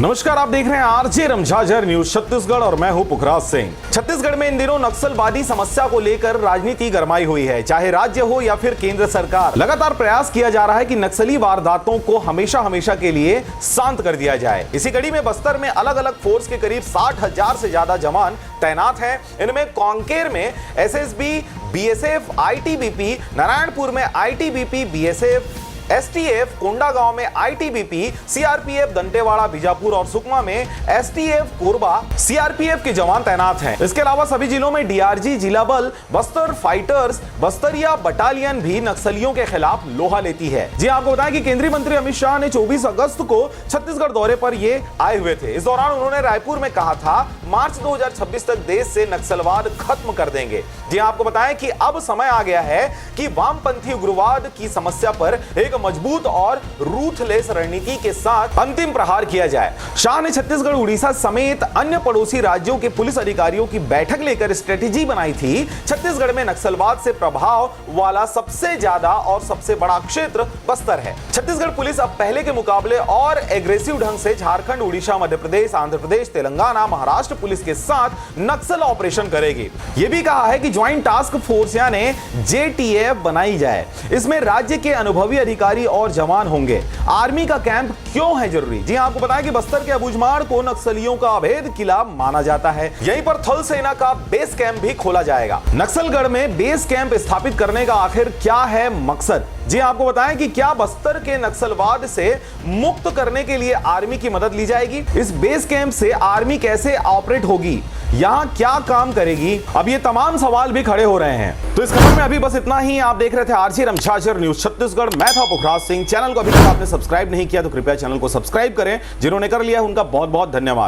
नमस्कार, आप देख रहे हैं आरजे रमझाझर न्यूज छत्तीसगढ़ और मैं हूं पुखराज सिंह। छत्तीसगढ़ में इन दिनों नक्सलवादी समस्या को लेकर राजनीति गरमाई हुई है। चाहे राज्य हो या फिर केंद्र सरकार, लगातार प्रयास किया जा रहा है कि नक्सली वारदातों को हमेशा के लिए शांत कर दिया जाए। इसी कड़ी में बस्तर में अलग अलग फोर्स के करीब 60,000 से ज्यादा जवान तैनात हैं। इनमें कांकेर में एसएसबी, बीएसएफ, आईटीबीपी, नारायणपुर में आईटीबीपी, बीएसएफ, एसटीएफ, कोंडागांव में आईटीबीपी, सीआरपीएफ, दंतेवाड़ा, बीजापुर और सुकमा में एसटीएफ, कोरबा, सीआरपीएफ के जवान तैनात हैं। इसके अलावा सभी जिलों में डीआरजी, जिला बल, बस्तर फाइटर्स, बस्तरिया बटालियन भी नक्सलियों के खिलाफ लोहा लेती है। जी आपको बताएं कि केंद्रीय मंत्री अमित शाह ने 24 अगस्त को छत्तीसगढ़ दौरे पर ये आए हुए थे। इस दौरान उन्होंने रायपुर में कहा था मार्च 2026 तक देश से नक्सलवाद खत्म कर देंगे। जी आपको बताएं कि अब समय आ गया है कि वामपंथी उग्रवाद की समस्या पर एक मजबूत और रूथलेस रणनीति के साथ अंतिम प्रहार किया जाए। शाह ने छत्तीसगढ़, उड़ीसा समेत अन्य पड़ोसी राज्यों के पुलिस अधिकारियों की बैठक लेकर स्ट्रेटेजी बनाई थी। छत्तीसगढ़ में नक्सलवाद से प्रभाव वाला सबसे ज्यादा और सबसे बड़ा क्षेत्र बस्तर है। छत्तीसगढ़ पुलिस अब पहले के मुकाबले और एग्रेसिव ढंग से झारखंड, उड़ीसा, मध्य प्रदेश, आंध्र प्रदेश, तेलंगाना, महाराष्ट्र पुलिस के साथ नक्सल ऑपरेशन करेगी। यह भी कहा है कि ज्वाइंट टास्क फोर्स यानी जेटीएफ बनाई जाए। इसमें राज्य के अनुभवी अधिकारी और जवान होंगे। आर्मी का कैंप क्यों है जरूरी? जी आपको बताएं कि बस्तर के अबूझमाड़ को नक्सलियों का अवैध किला माना जाता है। यहीं पर थल सेना का बेस कैंप भी खोला जाएगा। नक्सलगढ़ में बेस कैंप स्थापित करने का आखिर क्या है मकसद? जी आपको बताएं कि क्या बस्तर के नक्सलवाद से मुक्त करने के लिए आर्मी की मदद ली जाएगी? इस बेस कैंप से आर्मी कैसे ऑपरेट होगी? यहां क्या काम करेगी? अब ये तमाम सवाल भी खड़े हो रहे हैं। तो इस खबर में अभी बस इतना ही। आप देख रहे थे आरजे रमझाझर न्यूज छत्तीसगढ़। मैं था पुखराज सिंह। चैनल को अभी तक आपने सब्सक्राइब नहीं किया तो कृपया चैनल को सब्सक्राइब करें। जिन्होंने कर लिया उनका बहुत बहुत धन्यवाद।